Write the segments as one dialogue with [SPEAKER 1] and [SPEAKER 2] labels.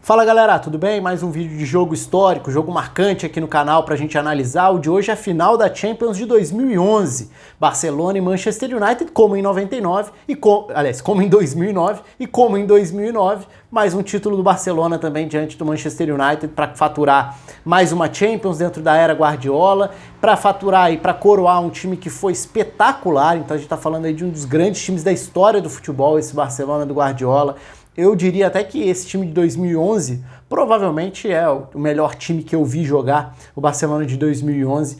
[SPEAKER 1] Fala galera, tudo bem? Mais um vídeo de jogo histórico, jogo marcante aqui no canal pra gente analisar. O de hoje é a final da Champions de 2011. Barcelona e Manchester United, como em 99, como em 2009 e como em 2009. Mais um título do Barcelona também diante do Manchester United para faturar mais uma Champions dentro da era Guardiola, para faturar e para coroar um time que foi espetacular. Então a gente tá falando aí de um dos grandes times da história do futebol, esse Barcelona do Guardiola. Eu diria até que esse time de 2011 provavelmente é o melhor time que eu vi jogar, o Barcelona de 2011,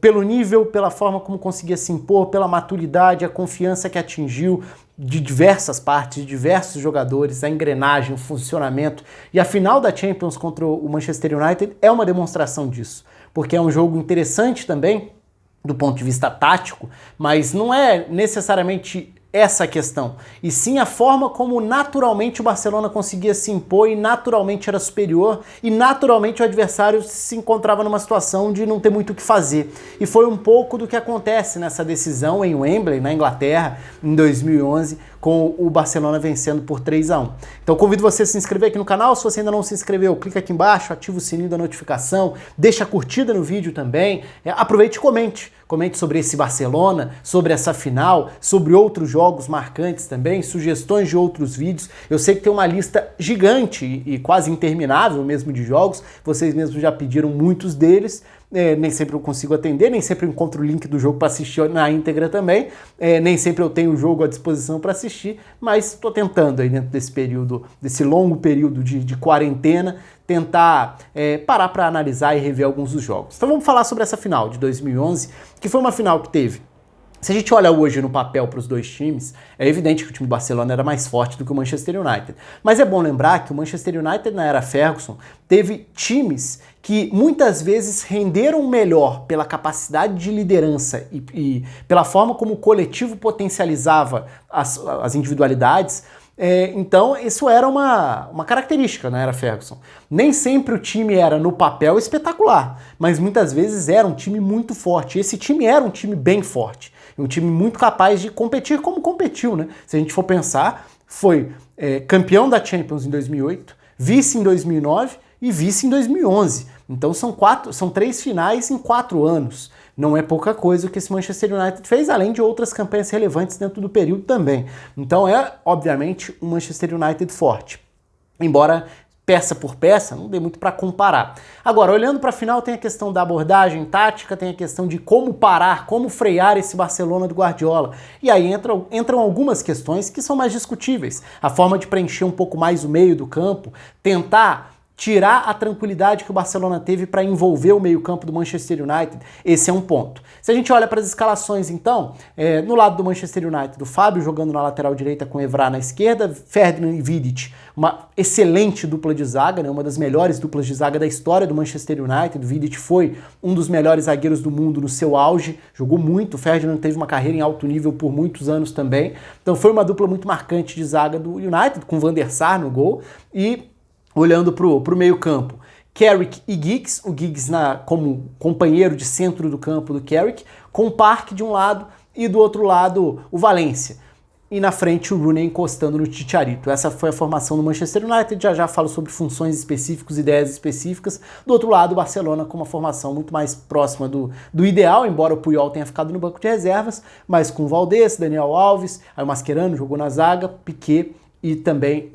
[SPEAKER 1] pelo nível, pela forma como conseguia se impor, pela maturidade, a confiança que atingiu de diversas partes, de diversos jogadores, a engrenagem, o funcionamento. E a final da Champions contra o Manchester United é uma demonstração disso, porque é um jogo interessante também do ponto de vista tático, mas não é necessariamente essa questão, e sim a forma como naturalmente o Barcelona conseguia se impor e naturalmente era superior e naturalmente o adversário se encontrava numa situação de não ter muito o que fazer. E foi um pouco do que acontece nessa decisão em Wembley, na Inglaterra, em 2011, com o Barcelona vencendo por 3-1. Então convido você a se inscrever aqui no canal. Se você ainda não se inscreveu, clica aqui embaixo, ativa o sininho da notificação, deixa a curtida no vídeo também, aproveite e comente. Comente sobre esse Barcelona, sobre essa final, sobre outros jogos marcantes também, sugestões de outros vídeos. Eu sei que tem uma lista gigante e quase interminável mesmo de jogos, vocês mesmos já pediram muitos deles. Nem sempre eu consigo atender, nem sempre eu encontro o link do jogo para assistir na íntegra também, nem sempre eu tenho o jogo à disposição para assistir, mas estou tentando aí dentro desse período, desse longo período de quarentena, tentar parar para analisar e rever alguns dos jogos. Então vamos falar sobre essa final de 2011, que foi uma final que teve. Se a gente olha hoje no papel para os dois times, é evidente que o time do Barcelona era mais forte do que o Manchester United. Mas é bom lembrar que o Manchester United, na era Ferguson, teve times que muitas vezes renderam melhor pela capacidade de liderança e pela forma como o coletivo potencializava as individualidades. Então isso era uma característica na era Ferguson. Nem sempre o time era no papel espetacular, mas muitas vezes era um time muito forte. Esse time era um time bem forte, um time muito capaz de competir como competiu, né? Se a gente for pensar, foi campeão da Champions em 2008, vice em 2009 e vice em 2011. Então são 3 finais em 4 anos. Não é pouca coisa o que esse Manchester United fez, além de outras campanhas relevantes dentro do período também. Então é, obviamente, um Manchester United forte. Embora peça por peça, não dê muito para comparar. Agora, olhando para a final, tem a questão da abordagem tática, tem a questão de como parar, como frear esse Barcelona do Guardiola. E aí entram algumas questões que são mais discutíveis. A forma de preencher um pouco mais o meio do campo, tentar tirar a tranquilidade que o Barcelona teve para envolver o meio-campo do Manchester United, esse é um ponto. Se a gente olha para as escalações, então, no lado do Manchester United, o Fábio jogando na lateral direita com o Evra na esquerda, Ferdinand e Vidic, uma excelente dupla de zaga, né, uma das melhores duplas de zaga da história do Manchester United. O Vidic foi um dos melhores zagueiros do mundo no seu auge, jogou muito, o Ferdinand teve uma carreira em alto nível por muitos anos também, então foi uma dupla muito marcante de zaga do United, com Van der Sar no gol. E olhando para o meio campo, Carrick e Giggs, o Giggs como companheiro de centro do campo do Carrick, com o Park de um lado e do outro lado o Valência. E na frente o Rooney encostando no Chicharito. Essa foi a formação do Manchester United, já falo sobre funções específicas, ideias específicas. Do outro lado o Barcelona com uma formação muito mais próxima do ideal, embora o Puyol tenha ficado no banco de reservas, mas com o Valdés, Daniel Alves, aí o Mascherano jogou na zaga, Piqué, e também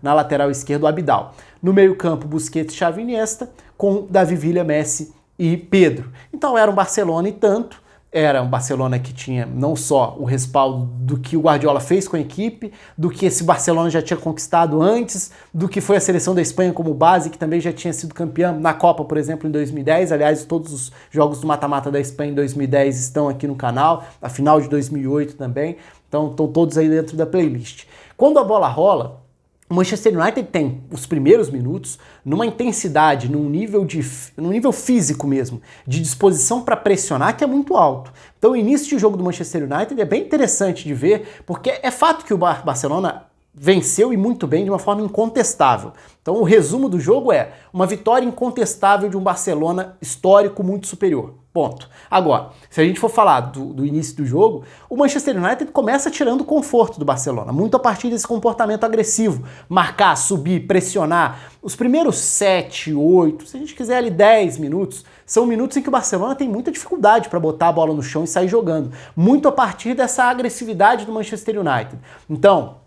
[SPEAKER 1] na lateral esquerda o Abidal. No meio-campo, Busquets, Xavi, Iniesta, com Davi Villa, Messi e Pedro. Então era um Barcelona e tanto. Era um Barcelona que tinha não só o respaldo do que o Guardiola fez com a equipe, do que esse Barcelona já tinha conquistado antes, do que foi a seleção da Espanha como base, que também já tinha sido campeã na Copa, por exemplo, em 2010. Aliás, todos os jogos do mata-mata da Espanha em 2010 estão aqui no canal, a final de 2008 também. Então estão todos aí dentro da playlist. Quando a bola rola, o Manchester United tem os primeiros minutos numa intensidade, num nível físico mesmo, de disposição para pressionar que é muito alto. Então o início de jogo do Manchester United é bem interessante de ver, porque é fato que o Barcelona venceu e muito bem de uma forma incontestável. Então o resumo do jogo é uma vitória incontestável de um Barcelona histórico muito superior. Ponto. Agora, se a gente for falar do início do jogo, o Manchester United começa tirando o conforto do Barcelona, muito a partir desse comportamento agressivo, marcar, subir, pressionar. Os primeiros 7, 8, se a gente quiser ali 10 minutos, são minutos em que o Barcelona tem muita dificuldade para botar a bola no chão e sair jogando, muito a partir dessa agressividade do Manchester United. Então,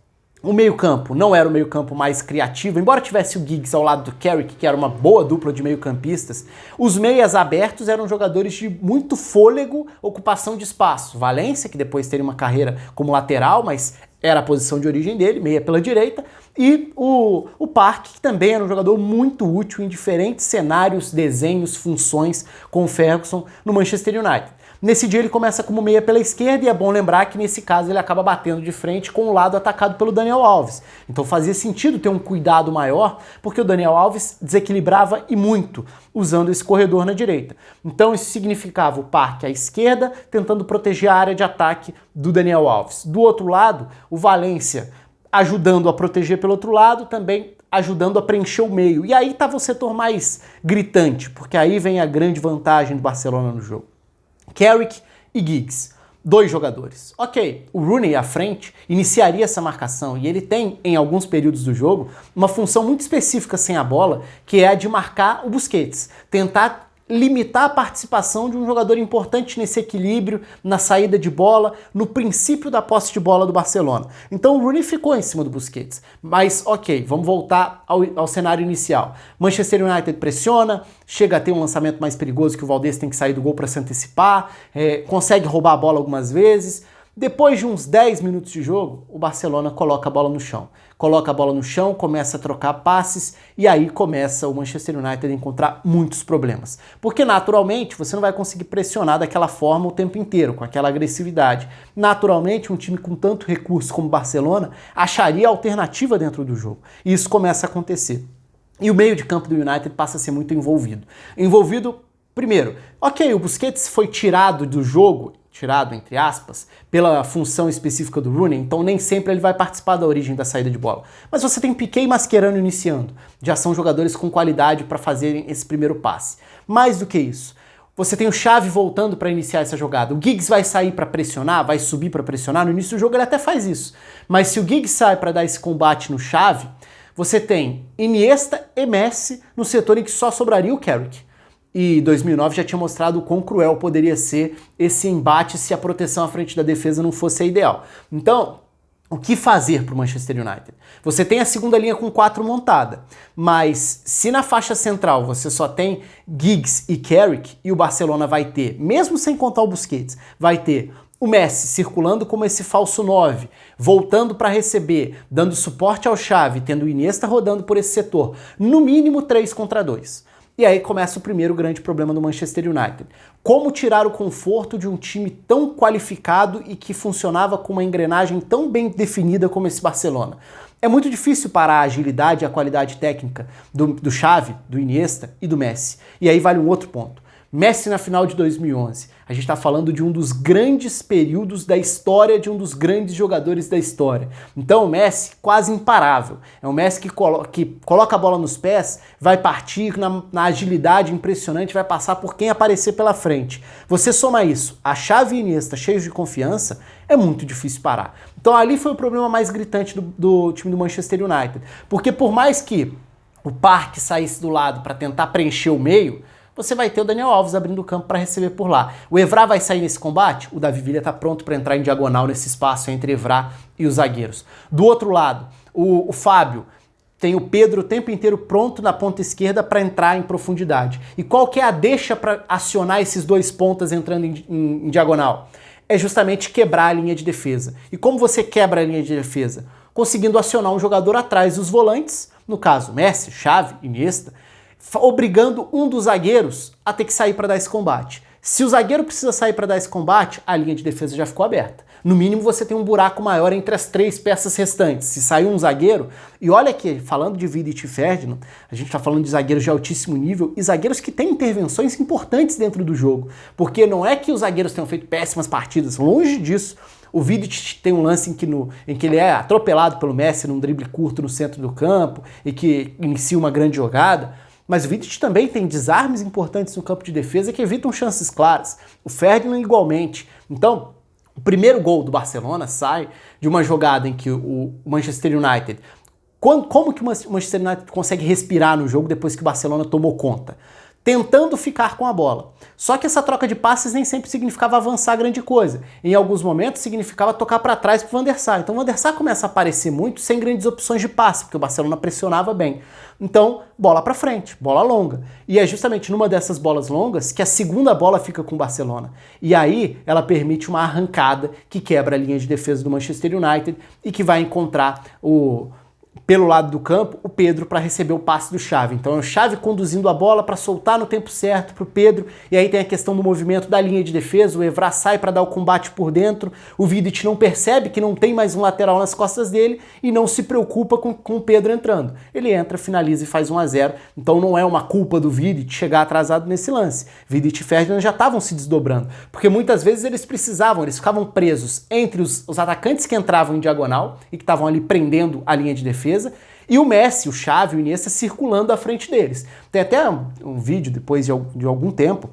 [SPEAKER 1] o meio-campo não era o meio-campo mais criativo, embora tivesse o Giggs ao lado do Carrick, que era uma boa dupla de meio-campistas, os meias abertos eram jogadores de muito fôlego, ocupação de espaço. Valência, que depois teria uma carreira como lateral, mas era a posição de origem dele, meia pela direita, e o Park, que também era um jogador muito útil em diferentes cenários, desenhos, funções com o Ferguson no Manchester United. Nesse dia ele começa como meia pela esquerda e é bom lembrar que nesse caso ele acaba batendo de frente com o lado atacado pelo Daniel Alves. Então fazia sentido ter um cuidado maior, porque o Daniel Alves desequilibrava e muito, usando esse corredor na direita. Então isso significava o Parque à esquerda, tentando proteger a área de ataque do Daniel Alves. Do outro lado, o Valência ajudando a proteger pelo outro lado, também ajudando a preencher o meio. E aí estava o setor mais gritante, porque aí vem a grande vantagem do Barcelona no jogo. Carrick e Giggs, 2 jogadores. Ok, o Rooney à frente iniciaria essa marcação e ele tem, em alguns períodos do jogo, uma função muito específica sem a bola, que é a de marcar o Busquets, tentar limitar a participação de um jogador importante nesse equilíbrio, na saída de bola, no princípio da posse de bola do Barcelona. Então o Rooney ficou em cima do Busquets. Mas ok, vamos voltar ao cenário inicial. Manchester United pressiona, chega a ter um lançamento mais perigoso que o Valdés tem que sair do gol para se antecipar, consegue roubar a bola algumas vezes. Depois de uns 10 minutos de jogo, o Barcelona coloca a bola no chão. Coloca a bola no chão, começa a trocar passes e aí começa o Manchester United a encontrar muitos problemas. Porque naturalmente você não vai conseguir pressionar daquela forma o tempo inteiro, com aquela agressividade. Naturalmente um time com tanto recurso como o Barcelona acharia alternativa dentro do jogo. E isso começa a acontecer. E o meio de campo do United passa a ser muito envolvido. Primeiro, ok, o Busquets foi tirado do jogo, tirado, entre aspas, pela função específica do Rooney, então nem sempre ele vai participar da origem da saída de bola. Mas você tem Piqué e Mascherano iniciando, já são jogadores com qualidade para fazerem esse primeiro passe. Mais do que isso, você tem o Xavi voltando para iniciar essa jogada. O Giggs vai sair para pressionar, vai subir para pressionar, no início do jogo ele até faz isso. Mas se o Giggs sai para dar esse combate no Xavi, você tem Iniesta e Messi no setor em que só sobraria o Carrick. E 2009 já tinha mostrado o quão cruel poderia ser esse embate se a proteção à frente da defesa não fosse a ideal. Então, o que fazer para o Manchester United? Você tem a segunda linha com 4 montada, mas se na faixa central você só tem Giggs e Carrick, e o Barcelona vai ter, mesmo sem contar o Busquets, vai ter o Messi circulando como esse falso 9, voltando para receber, dando suporte ao Xavi, tendo o Iniesta rodando por esse setor, no mínimo 3 contra 2. E aí começa o primeiro grande problema do Manchester United. Como tirar o conforto de um time tão qualificado e que funcionava com uma engrenagem tão bem definida como esse Barcelona? É muito difícil parar a agilidade e a qualidade técnica do Xavi, do Iniesta e do Messi. E aí vale um outro ponto. Messi na final de 2011. A gente está falando de um dos grandes períodos da história, de um dos grandes jogadores da história. Então o Messi quase imparável. É um Messi que coloca a bola nos pés, vai partir na agilidade impressionante, vai passar por quem aparecer pela frente. Você soma isso, a Xavi e Iniesta cheios de confiança, é muito difícil parar. Então ali foi o problema mais gritante do time do Manchester United. Porque por mais que o Parque saísse do lado para tentar preencher o meio, você vai ter o Daniel Alves abrindo o campo para receber por lá. O Evra vai sair nesse combate? O Davi Villa está pronto para entrar em diagonal nesse espaço entre Evra e os zagueiros. Do outro lado, o Fábio tem o Pedro o tempo inteiro pronto na ponta esquerda para entrar em profundidade. E qual que é a deixa para acionar esses 2 pontas entrando em diagonal? É justamente quebrar a linha de defesa. E como você quebra a linha de defesa? Conseguindo acionar um jogador atrás dos volantes, no caso Messi, Xavi, Iniesta, obrigando um dos zagueiros a ter que sair para dar esse combate. Se o zagueiro precisa sair para dar esse combate, a linha de defesa já ficou aberta. No mínimo você tem um buraco maior entre as 3 peças restantes. Se sair um zagueiro, e olha que, falando de Vidic e Ferdinand, a gente está falando de zagueiros de altíssimo nível e zagueiros que têm intervenções importantes dentro do jogo. Porque não é que os zagueiros tenham feito péssimas partidas, longe disso. O Vidic tem um lance em que ele é atropelado pelo Messi num drible curto no centro do campo e que inicia uma grande jogada. mas o Vidic também tem desarmes importantes no campo de defesa que evitam chances claras. O Ferdinand igualmente. Então, o primeiro gol do Barcelona sai de uma jogada em que o Manchester United... Como que o Manchester United consegue respirar no jogo depois que o Barcelona tomou conta? Tentando ficar com a bola. Só que essa troca de passes nem sempre significava avançar grande coisa. Em alguns momentos significava tocar para trás para o Van der Sar. Então o Van der Sar começa a aparecer muito sem grandes opções de passe, porque o Barcelona pressionava bem. Então, bola para frente, bola longa. E é justamente numa dessas bolas longas que a segunda bola fica com o Barcelona. E aí ela permite uma arrancada que quebra a linha de defesa do Manchester United e que vai encontrar pelo lado do campo, o Pedro para receber o passe do Xavi. Então é o Xavi conduzindo a bola para soltar no tempo certo para o Pedro, e aí tem a questão do movimento da linha de defesa, o Evra sai para dar o combate por dentro, o Vidic não percebe que não tem mais um lateral nas costas dele e não se preocupa com o Pedro entrando. Ele entra, finaliza e faz 1-0, então não é uma culpa do Vidic chegar atrasado nesse lance. Vidic e Ferdinand já estavam se desdobrando, porque muitas vezes eles ficavam presos entre os atacantes que entravam em diagonal e que estavam ali prendendo a linha de defesa, e o Messi, o Xavi, o Iniesta circulando à frente deles. Tem até um vídeo depois de algum tempo,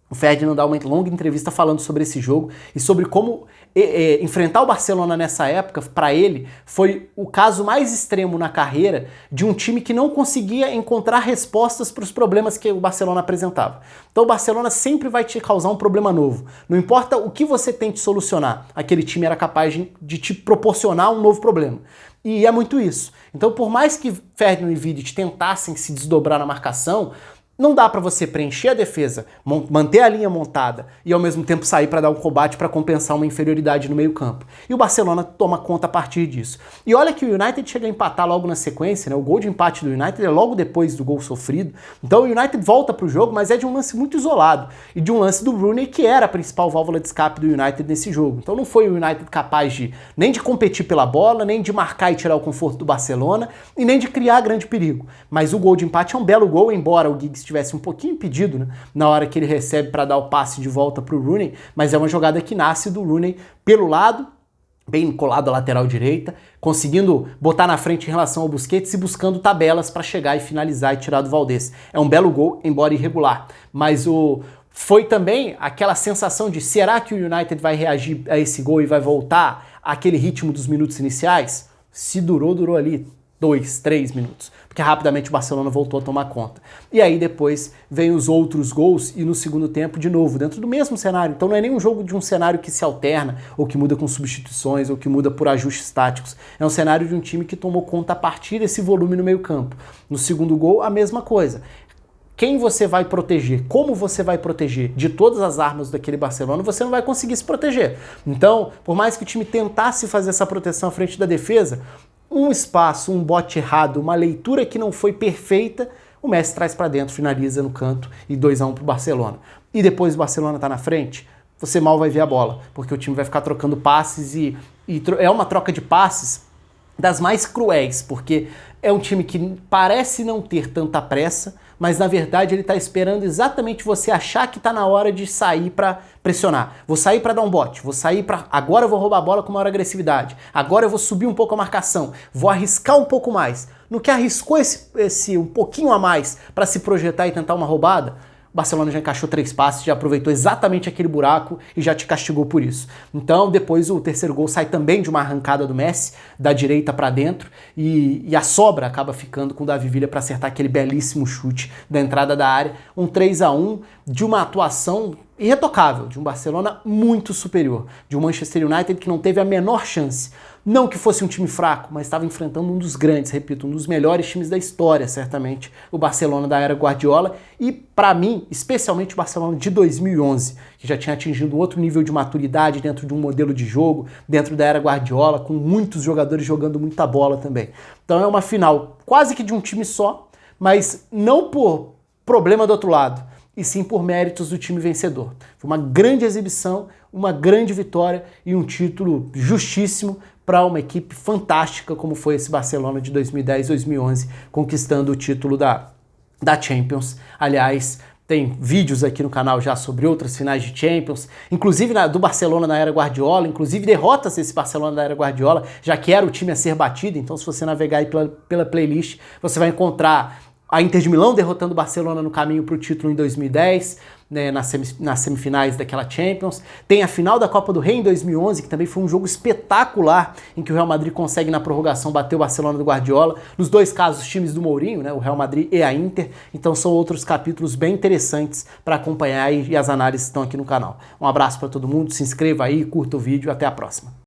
[SPEAKER 1] o Ferdinand dá uma longa entrevista falando sobre esse jogo e sobre como enfrentar o Barcelona nessa época, para ele, foi o caso mais extremo na carreira de um time que não conseguia encontrar respostas para os problemas que o Barcelona apresentava. Então o Barcelona sempre vai te causar um problema novo. Não importa o que você tente solucionar, aquele time era capaz de te proporcionar um novo problema. E é muito isso. Então, por mais que Ferdinand e Vidic tentassem se desdobrar na marcação, não dá para você preencher a defesa, manter a linha montada e ao mesmo tempo sair para dar um combate para compensar uma inferioridade no meio-campo. E o Barcelona toma conta a partir disso. E olha que o United chega a empatar logo na sequência, né? O gol de empate do United é logo depois do gol sofrido. Então o United volta para o jogo, mas é de um lance muito isolado e de um lance do Rooney, que era a principal válvula de escape do United nesse jogo. Então não foi o United capaz nem de competir pela bola, nem de marcar e tirar o conforto do Barcelona e nem de criar grande perigo. Mas o gol de empate é um belo gol, embora o Giggs estivesse um pouquinho impedido, né, na hora que ele recebe para dar o passe de volta para o Rooney, mas é uma jogada que nasce do Rooney pelo lado, bem colado à lateral direita, conseguindo botar na frente em relação ao Busquets e buscando tabelas para chegar e finalizar e tirar do Valdés. É um belo gol, embora irregular, mas foi também aquela sensação de será que o United vai reagir a esse gol e vai voltar àquele ritmo dos minutos iniciais? Se durou ali 2, 3 minutos, porque rapidamente o Barcelona voltou a tomar conta. E aí depois vem os outros gols e no segundo tempo de novo, dentro do mesmo cenário. Então não é nem um jogo de um cenário que se alterna, ou que muda com substituições, ou que muda por ajustes táticos. É um cenário de um time que tomou conta a partir desse volume no meio campo. No segundo gol, a mesma coisa. Quem você vai proteger, como você vai proteger de todas as armas daquele Barcelona, você não vai conseguir se proteger. Então, por mais que o time tentasse fazer essa proteção à frente da defesa, um espaço, um bote errado, uma leitura que não foi perfeita, o Messi traz para dentro, finaliza no canto e 2-1 pro Barcelona. E depois o Barcelona tá na frente, você mal vai ver a bola, porque o time vai ficar trocando passes e é uma troca de passes das mais cruéis, porque é um time que parece não ter tanta pressa, mas na verdade ele está esperando exatamente você achar que está na hora de sair para pressionar. Vou sair para dar um bote, vou sair para... Agora eu vou roubar a bola com maior agressividade, agora eu vou subir um pouco a marcação, vou arriscar um pouco mais. No que arriscou esse um pouquinho a mais para se projetar e tentar uma roubada, o Barcelona já encaixou 3 passes, já aproveitou exatamente aquele buraco e já te castigou por isso. Então, depois o terceiro gol sai também de uma arrancada do Messi, da direita para dentro, e a sobra acaba ficando com o Davi Villa para acertar aquele belíssimo chute da entrada da área. Um 3-1 de uma atuação irretocável, de um Barcelona muito superior, de um Manchester United que não teve a menor chance. Não que fosse um time fraco, mas estava enfrentando um dos grandes, repito, um dos melhores times da história, certamente, o Barcelona da era Guardiola, e para mim, especialmente o Barcelona de 2011, que já tinha atingido outro nível de maturidade dentro de um modelo de jogo, dentro da era Guardiola, com muitos jogadores jogando muita bola também. Então é uma final quase que de um time só, mas não por problema do outro lado, e sim por méritos do time vencedor. Foi uma grande exibição, uma grande vitória e um título justíssimo para uma equipe fantástica como foi esse Barcelona de 2010-2011, conquistando o título da Champions. Aliás, tem vídeos aqui no canal já sobre outras finais de Champions, inclusive do Barcelona na era Guardiola, inclusive derrotas desse Barcelona da era Guardiola, já que era o time a ser batido. Então se você navegar aí pela playlist, você vai encontrar a Inter de Milão derrotando o Barcelona no caminho para o título em 2010, né, nas semifinais daquela Champions. Tem a final da Copa do Rei em 2011, que também foi um jogo espetacular, em que o Real Madrid consegue na prorrogação bater o Barcelona do Guardiola. Nos dois casos, os times do Mourinho, né, o Real Madrid e a Inter. Então são outros capítulos bem interessantes para acompanhar e as análises estão aqui no canal. Um abraço para todo mundo, se inscreva aí, curta o vídeo, até a próxima.